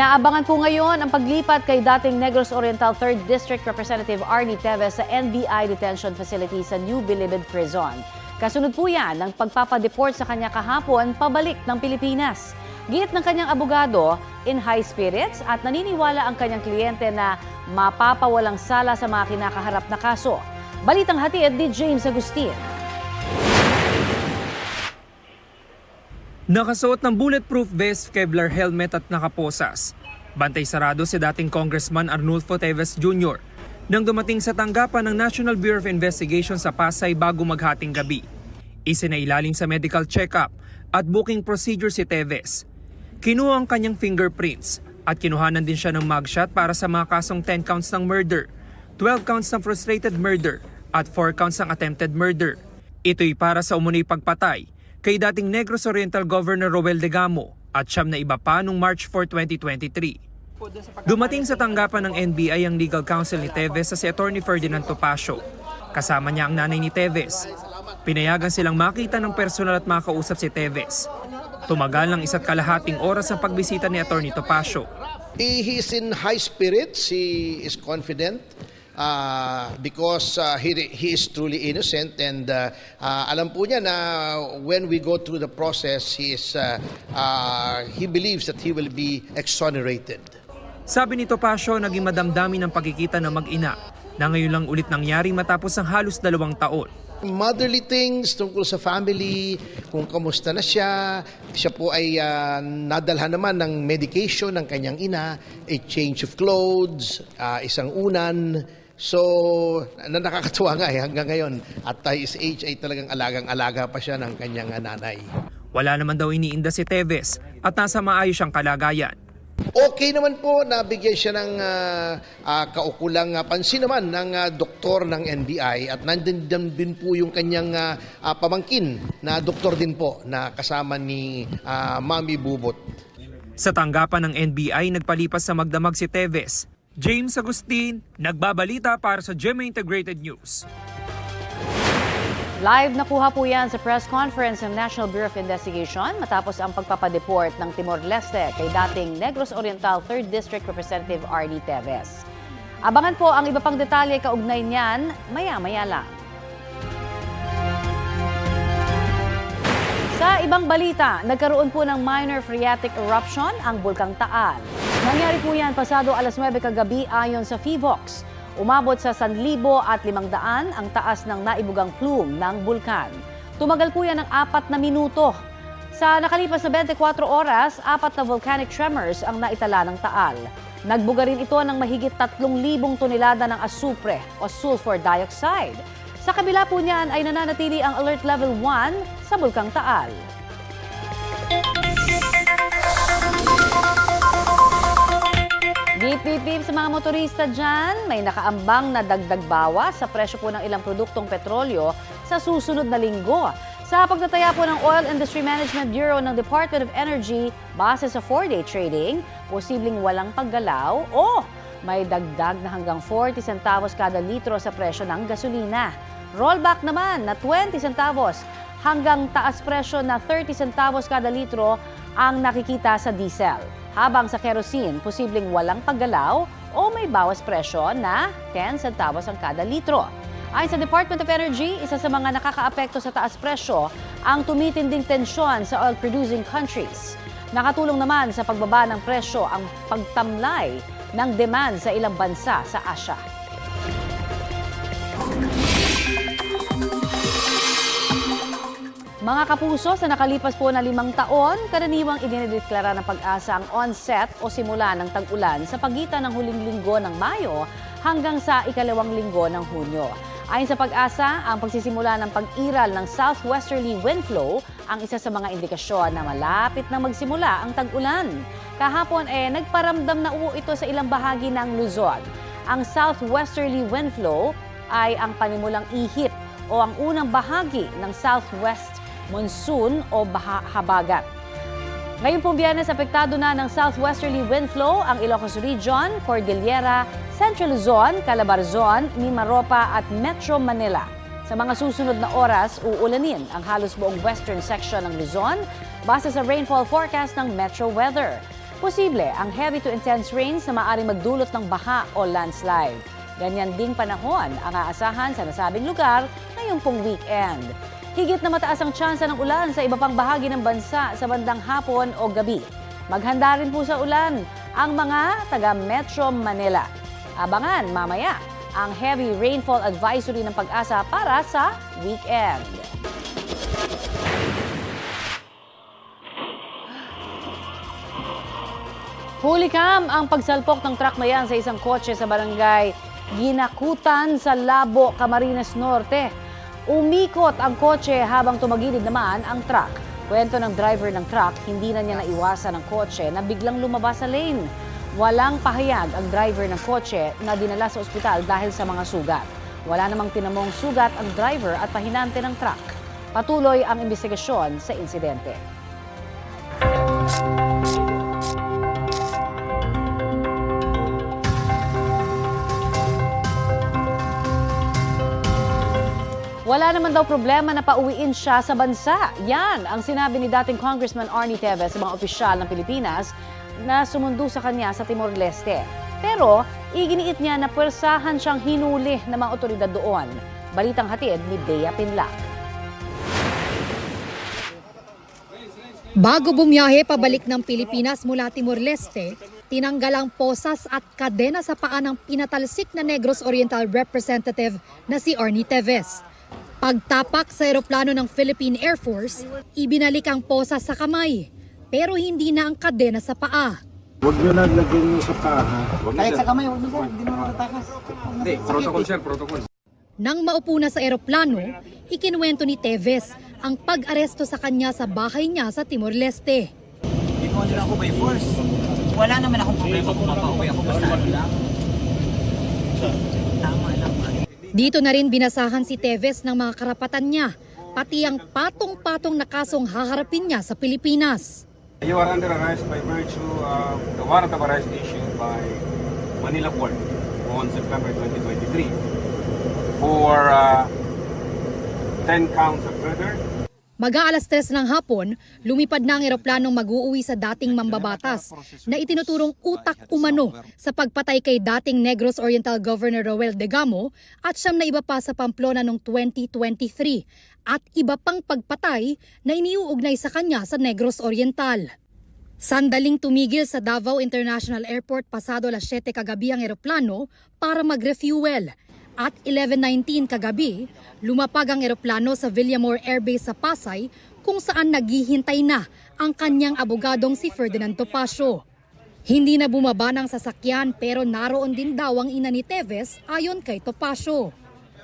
Inaabangan po ngayon ang paglipat kay dating Negros Oriental 3rd District Representative Arnie Teves sa NBI Detention Facility sa New Bilibid Prison. Kasunod po yan ng pagpapadeport sa kanya kahapon pabalik ng Pilipinas. Giit ng kanyang abogado, in high spirits at naniniwala ang kanyang kliyente na mapapawalang sala sa mga kinakaharap na kaso. Balitang hatid ni James Agustin. Nakasuot ng bulletproof vest, Kevlar helmet at nakaposas. Bantay sarado si dating Congressman Arnulfo Teves Jr. nang dumating sa tanggapan ng National Bureau of Investigation sa Pasay bago maghating gabi. Isinailalim sa medical check-up at booking procedure si Teves. Kinuha ang kanyang fingerprints at kinuhanan din siya ng mugshot para sa mga kasong 10 counts ng murder, 12 counts ng frustrated murder at 4 counts ng attempted murder. Ito'y para sa umunoy pagpatay kay dating Negros Oriental Governor Roel Degamo at siyam na iba pa noong March 4, 2023. Dumating sa tanggapan ng NBI ang legal counsel ni Teves sa si Attorney Ferdinand Topacio. Kasama niya ang nanay ni Teves. Pinayagan silang makita ng personal at makausap si Teves. Tumagal ng 1.5 oras ang pagbisita ni Attorney Topacio. He is in high spirits, he is confident. Because he is truly innocent and alam po niya na when we go through the process he believes that he will be exonerated. Sabi ni Topacio, naging madamdamin ang pagkikita ng mag-ina na ngayon lang ulit nangyari matapos ang halos 2 taon. Motherly things tungkol sa family, kung kamusta na siya. Siya po ay nadalhan naman ng medication ng kanyang ina, a change of clothes, isang unan. So, nakakatuwa nga hanggang ngayon. At his age ay talagang alagang-alaga pa siya ng kanyang nanay. Wala naman daw iniinda si Teves at nasa maayos siyang kalagayan. Okay naman po, nabigyan siya ng kaukulang pansin naman ng doktor ng NBI at nandun din po yung kanyang pamangkin na doktor din po na kasama ni Mami Bubot. Sa tanggapan ng NBI, nagpalipas sa magdamag si Teves. James Agustin, nagbabalita para sa GMA Integrated News. Live nakuha po yan sa press conference ng National Bureau of Investigation matapos ang pagpapadeport ng Timor-Leste kay dating Negros Oriental 3rd District Representative Arnie Teves. Abangan po ang iba pang detalye kaugnay niyan maya-maya lang. Sa ibang balita, nagkaroon po ng minor phreatic eruption ang Bulkang Taal. Nangyari po yan pasado alas 9 kagabi ayon sa PHIVOX. Umabot sa 1,500 ang taas ng naibugang plume ng bulkan. Tumagal po yan ng 4 na minuto. Sa nakalipas na 24 oras, 4 na volcanic tremors ang naitala ng Taal. Nagbuga rin ito ng mahigit 3,000 tonelada ng asupre o sulfur dioxide. Sa kabila po niyan ay nananatili ang Alert Level 1 sa Bulkang Taal. Bip sa mga motorista dyan, may nakaambang na dagdag bawas sa presyo po ng ilang produktong petrolyo sa susunod na linggo. Sa pagtataya po ng Oil Industry Management Bureau ng Department of Energy, base sa 4-day trading, posibleng walang paggalaw o may dagdag na hanggang 40 centavos kada litro sa presyo ng gasolina. Rollback naman na 20 centavos hanggang taas presyo na 30 centavos kada litro ang nakikita sa diesel. Habang sa kerosene, posibleng walang paggalaw o may bawas presyo na 10 centavos ang kada litro. Ayon sa Department of Energy, isa sa mga nakakaapekto sa taas presyo ang tumitinding tensyon sa oil-producing countries. Nakatulong naman sa pagbaba ng presyo ang pagtamlay ng demand sa ilang bansa sa Asia. Mga kapuso, sa nakalipas po na 5 taon, karaniwang idinideklara ng Pag-asa ang onset o simula ng tag-ulan sa pagitan ng huling linggo ng Mayo hanggang sa ikalawang linggo ng Hunyo. Ayon sa Pag-asa, ang pagsisimula ng pag-iral ng southwesterly wind flow ang isa sa mga indikasyon na malapit na magsimula ang tag-ulan. Kahapon nagparamdam na ito sa ilang bahagi ng Luzon. Ang southwesterly wind flow ay ang panimulang ihip o ang unang bahagi ng southwest monsoon o habagat. Ngayon pong Biyernes, apektado na ng southwesterly wind flow ang Ilocos Region, Cordillera, Central Luzon, Calabarzon, Mimaropa at Metro Manila. Sa mga susunod na oras, uulanin ang halos buong western section ng Luzon base sa rainfall forecast ng Metro Weather. Posible ang heavy to intense rains na maaaring magdulot ng baha o landslide. Ganyan ding panahon ang aasahan sa nasabing lugar ngayong pong weekend. Higit na mataas ang tsansa ng ulan sa iba pang bahagi ng bansa sa bandang hapon o gabi. Maghanda rin po sa ulan ang mga taga Metro Manila. Abangan mamaya ang heavy rainfall advisory ng Pag-asa para sa weekend. Hulikam ang pagsalpok ng truck na yan sa isang kotse sa barangay Ginakutan sa Labo, Camarines Norte. Umikot ang kotse habang tumagilid naman ang truck. Kwento ng driver ng truck, hindi na niya naiwasan ang kotse na biglang lumabas sa lane. Walang pahayag ang driver ng kotse na dinala sa ospital dahil sa mga sugat. Wala namang tinamong sugat ang driver at pahinante ng truck. Patuloy ang investigasyon sa insidente. Wala naman daw problema na pauwiin siya sa bansa. Yan ang sinabi ni dating Congressman Arnie Teves sa mga opisyal ng Pilipinas na sumundo sa kanya sa Timor-Leste. Pero iginiit niya na pwersahan siyang hinuli ng mga otoridad doon. Balitang hatid ni Bea Pinlac. Bago bumiyahe pabalik ng Pilipinas mula Timor-Leste, tinanggal ang posas at kadena sa paa ng pinatalsik na Negros Oriental representative na si Arnie Teves. Pagtapak sa eroplano ng Philippine Air Force, ibinalik ang posas sa kamay, pero hindi na ang kadena sa paa. Huwag nyo na lagyan nyo sa paa. Kahit sa kamay, huwag mo sir, hindi mo matatakas. Hindi, protocol sir, protocol. Nang maupo na sa eroplano, ikinuwento ni Teves ang pag-aresto sa kanya sa bahay niya sa Timor-Leste. Hindi mo nila ako by force. Wala naman akong problema kung mapauwi ako basta ano lang. Tama lang. Dito na rin binasahan si Teves ng mga karapatan niya, pati ang patong-patong na kasong haharapin niya sa Pilipinas. You are under arrest by virtue of the warrant of arrest issued by Manila Court on September 2023 for 10 counts of murder. Mag-aalas 3 ng hapon, lumipad na ang eroplanong mag-uuwi sa dating mambabatas na itinuturong utak umano sa pagpatay kay dating Negros Oriental Governor Roel Degamo at siyam na iba pa sa Pamplona noong 2023 at iba pang pagpatay na iniuugnay sa kanya sa Negros Oriental. Sandaling tumigil sa Davao International Airport pasado alas 7 kagabi ang eroplano para mag-refuel. At 11:19 kagabi, lumapag ang eroplano sa Villamor Air Base sa Pasay kung saan naghihintay na ang kanyang abogadong si Ferdinand Topacio. Hindi na bumaba ng sasakyan pero naroon din daw ang ina ni Teves ayon kay Topacio.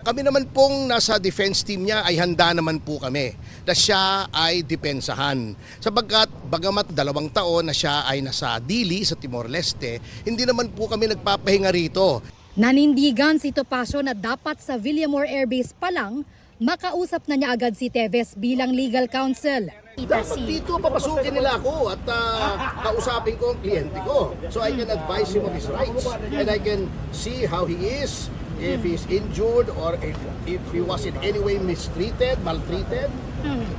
Kami naman pong nasa defense team niya ay handa naman po kami na siya ay depensahan. Sapagkat bagamat 2 taon na siya ay nasa Dili sa Timor-Leste, hindi naman po kami nagpapahinga rito. Nanindigan si Topacio na dapat sa Villamor Air Base pa lang, makausap na niya agad si Teves bilang legal counsel. Dapat dito papasukin nila ako at kausapin ko ang kliyente ko. So I can advise him of his rights and I can see how he is, if he's injured or if he was in any way mistreated, maltreated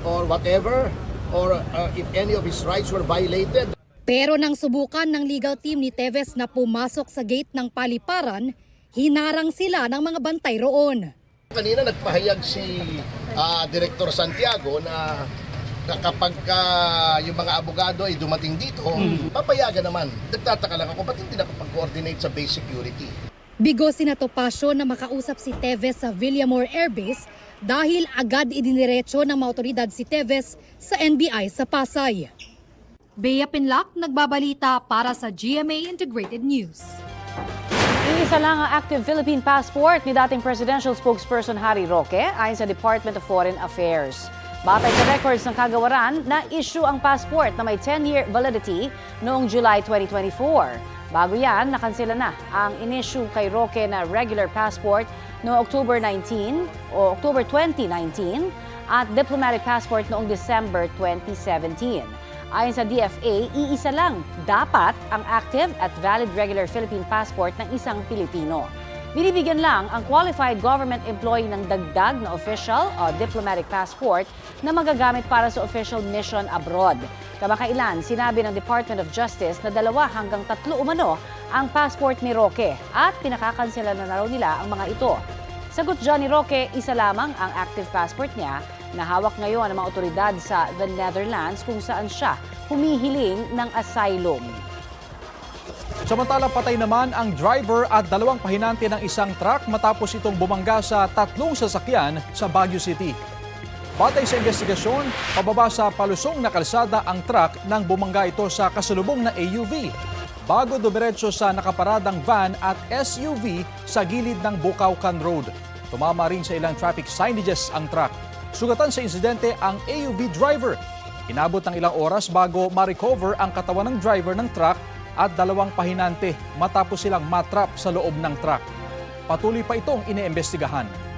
or whatever, or if any of his rights were violated. Pero nang subukan ng legal team ni Teves na pumasok sa gate ng paliparan, hinarang sila ng mga bantay roon. Kanina nagpahayag si Director Santiago na kapag yung mga abogado ay dumating dito, papayagan naman. Nagtataka lang ako, ba't hindi nakapag-coordinate sa base security? Bigo si Topacio na makausap si Teves sa Villamor Air Base dahil agad idiniretso ng mga otoridad si Teves sa NBI sa Pasay. Bea Pinlac, nagbabalita para sa GMA Integrated News. Iisa lang ang active Philippine passport ni dating presidential spokesperson Harry Roque ayon sa Department of Foreign Affairs. Batay sa records ng kagawaran, na-issue ang passport na may 10-year validity noong July 2024. Bago yan, nakansela na ang in-issue kay Roque na regular passport noong October 2019 at diplomatic passport noong December 2017. Ayon sa DFA, iisa lang dapat ang active at valid regular Philippine passport ng isang Pilipino. Binibigyan lang ang qualified government employee ng dagdag na official o diplomatic passport na magagamit para sa official mission abroad. Kamakailan, sinabi ng Department of Justice na 2 hanggang 3 umano ang passport ni Roque at pinakakansela na raw nila ang mga ito. Sagot dyan ni Roque, isa lamang ang active passport niya na hawak ngayon ng mga otoridad sa the Netherlands kung saan siya humihiling ng asylum. Samantalang patay naman ang driver at 2 pahinante ng isang truck matapos itong bumangga sa 3 sasakyan sa Baguio City. Batay sa investigasyon, pababa sa palusong na kalsada ang truck nang bumangga ito sa kasalubong na AUV bago dumiretso sa nakaparadang van at SUV sa gilid ng Bukawkan Road. Tumama rin sa ilang traffic signages ang truck. Sugatan sa insidente ang AUV driver. Inabot ng ilang oras bago ma-recover ang katawan ng driver ng truck at 2 pahinante matapos silang matrap sa loob ng truck. Patuloy pa itong iniimbestigahan.